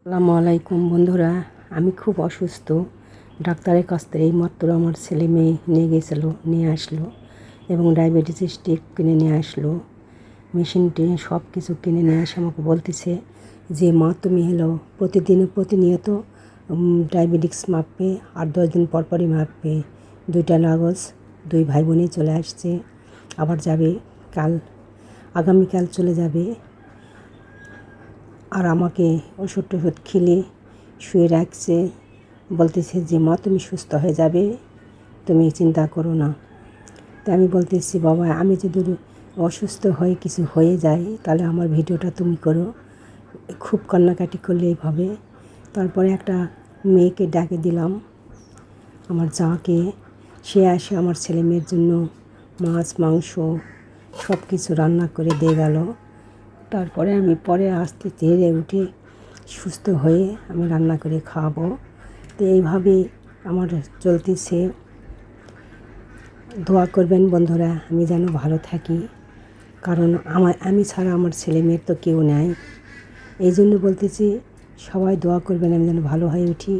আসসালামু আলাইকুম বন্ধুরা, আমি খুব অসুস্থ। ডাক্তারের কাছ থেকে এইমাত্র আমার ছেলে মেয়ে নিয়ে আসলো এবং ডায়াবেটিস স্টিক কিনে নিয়ে আসলো। মেশিনটি সব কিছু কিনে নিয়ে এসে আমাকে বলতেছে যে মা তুমি প্রতিনিয়ত ডায়াবেটিক্স মাপবে আর 10 দিন পর পরই মাপবে। 2টা লাগজ, 2 ভাই বোনই চলে আসছে, আবার যাবে আগামীকাল চলে যাবে। আর আমাকে ওষুধ খেলে শুয়ে রাখছে, বলতেছে যে মা তুমি সুস্থ হয়ে যাবে, তুমি চিন্তা করো না। তাই আমি বলতেছি বাবা, আমি যদি অসুস্থ হয়ে কিছু হয়ে যায় তাহলে আমার ভিডিওটা তুমি করো। খুব কান্নাকাটি করলে এইভাবে। তারপরে একটা মেয়েকে ডাকে দিলাম, আমার যাকে, সে আসে আমার ছেলে মেয়ের জন্য মাছ মাংস সব কিছু রান্না করে দিয়ে গেল। তারপরে আমি পরে আস্তে ধীরে উঠে সুস্থ হয়ে আমি রান্না করে খাওয়াবো। তো এইভাবেই আমার চলতেছে। দোয়া করবেন বন্ধুরা, আমি যেন ভালো থাকি, কারণ আমি ছাড়া আমার ছেলে মেয়ের তো কেউ নাই। এই জন্য বলতেছি সবাই দোয়া করবেন আমি যেন ভালো হয়ে উঠি।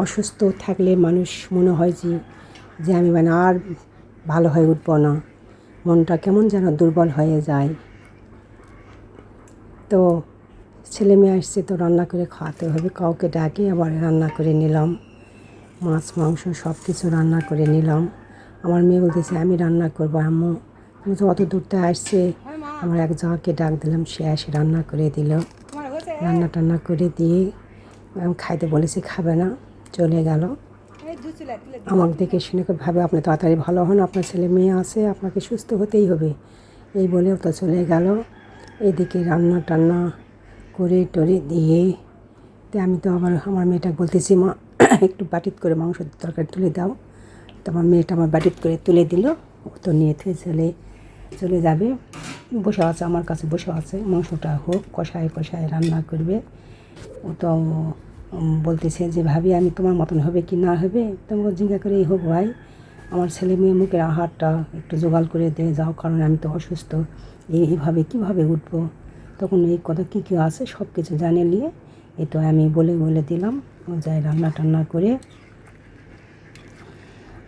অসুস্থ থাকলে মানুষ মনে হয় যে আমি আর ভালো হয়ে উঠবো না, মনটা কেমন যেন দুর্বল হয়ে যায়। তো ছেলে মেয়ে আসছে, তো রান্না করে খাওয়াতে হবে। কাউকে ডাকে আবার রান্না করে নিলাম, মাছ মাংস সব কিছু রান্না করে নিলাম। আমার মেয়ে বলতেছে আমি রান্না করবো আম্মু। আমি তো অত দূর থেকে আসছে, আমার এক জামাকে ডাক দিলাম, সে এসে রান্না করে দিল। রান্না করে দিয়ে আমি খাইতে বলেছি, খাবে না, চলে গেল। আমাকে দেখে শুনে ভাবে আপনি তাড়াতাড়ি ভালো হন, আপনার ছেলে মেয়ে আছে, আপনাকে সুস্থ হতেই হবে, এই বলে তো চলে গেল। এদিকে রান্না টান্না করে টরে দিয়ে আমি তো আবার আমার মেয়েটাকে বলতেছি মা একটু বাটিত করে মাংস তরকারি তুলে দাও। তো আমার মেয়েটা আমার বাটিত করে তুলে দিল। ও তো নিয়ে চলে যাবে, বসে আছে আমার কাছে, বসে আছে। মাংসটা হোক, কষায় রান্না করবে। ও তো বলতেছে যে ভাবি আমি তোমার মতন হবে কি না হবে, তোমাকে জিজ্ঞাসা করেই হোক ভাই, আমার ছেলে মেয়ে মুখের আহারটা একটু জোগাড় করে দিয়ে যাও, কারণ আমি তো অসুস্থ, এইভাবে কীভাবে উঠবো। তখন এই কথা কী আছে সব কিছু জানে নিয়ে এই তো আমি বলে দিলাম। ও যাই রান্না টান্না করে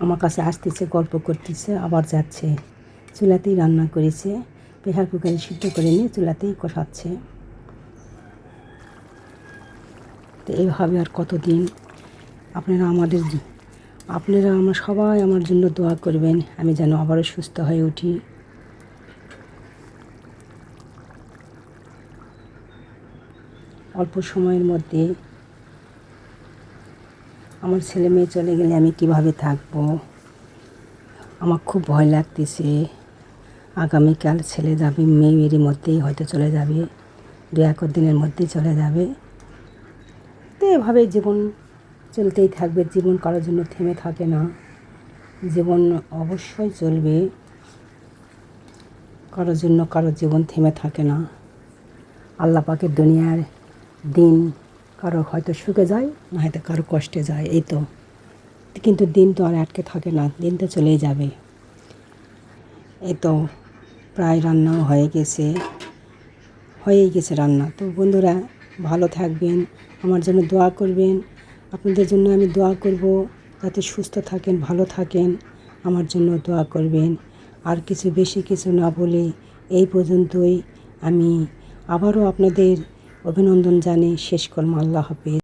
আমার কাছে আসতেছে, গল্প করতেছে, আবার যাচ্ছে। চুলাতেই রান্না করেছে, প্রেসার কুকারে সিদ্ধ করে নিয়ে চুলাতেই কষাচ্ছে। তো এইভাবে আর কতদিন আপনারা আমার সবাই আমার জন্য দোয়া করবেন, আমি যেন আবারও সুস্থ হয়ে উঠি। অল্প সময়ের মধ্যে আমার ছেলে মেয়ে চলে গেলে আমি কিভাবে থাকবো, আমার খুব ভয় লাগতেছে। আগামীকাল ছেলে যাবে, মেয়েরই মধ্যেই হয়তো চলে যাবে, 2-1 দিনের মধ্যেই চলে যাবে। তো এভাবে জীবন চলতেই থাকবে, জীবন কারোর জন্য থেমে থাকে না, জীবন অবশ্যই চলবে, কারোর জন্য কারোর জীবন থেমে থাকে না। আল্লাহ পাকের দুনিয়ার দিন কারো হয়তো সুখে যায়, না হয়তো কারো কষ্টে যায়, এই তো। কিন্তু দিন তো আর আটকে থাকে না, দিন তো চলেই যাবে। এই তো প্রায় রান্নাও হয়েই গেছে রান্না। তো বন্ধুরা ভালো থাকবেন, আমার জন্য দোয়া করবেন। আপনাদের জন্য আমি দোয়া করব যাতে সুস্থ থাকেন, ভালো থাকেন, আমার জন্য দোয়া করবেন। আর বেশি কিছু না বলে এই পর্যন্তই আমি আবারও আপনাদের অভিনন্দন জানিয়ে শেষ করলাম। আল্লাহ হাফেজ।